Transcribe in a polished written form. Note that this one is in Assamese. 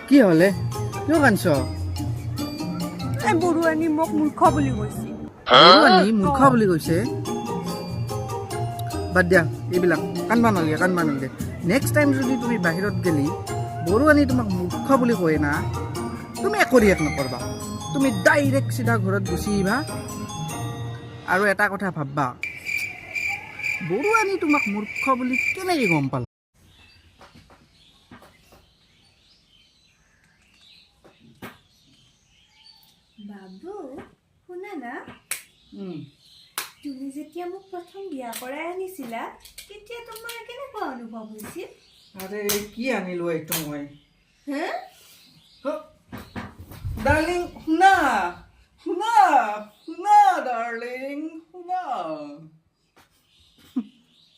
কি হলে কিয় কান্দছ এই বৰুৱানী মোক মূৰ্খ বুলি কৈছে বৰুৱানী মূৰ্খ বুলি কৈছে বাদ দিয়া এইবিলাক কান্দবা নালাগে নেক্সট টাইম যদি তুমি বাহিৰত গেলি বৰুৱানী তোমাক মূৰ্খ বুলি কয় না তুমি একো ৰিয়েক্ট নকৰবা তুমি ডাইৰেক্ট চিধা ঘৰত গুচি আহিবা আৰু এটা কথা ভাববা বৰুৱানী তোমাক মূৰ্খ বুলি কেনেকৈ গম পালা বাবু শুনা না তুমি যেতিয়া মোক প্ৰথম বিয়া কৰাই আনিছিলা তেতিয়া তোমাৰ কেনেকুৱা অনুভৱ হৈছিল আৰে কি আনিলো এইটো মই হা ডাৰ্লিং শুনা ডাৰ্লিং শুনা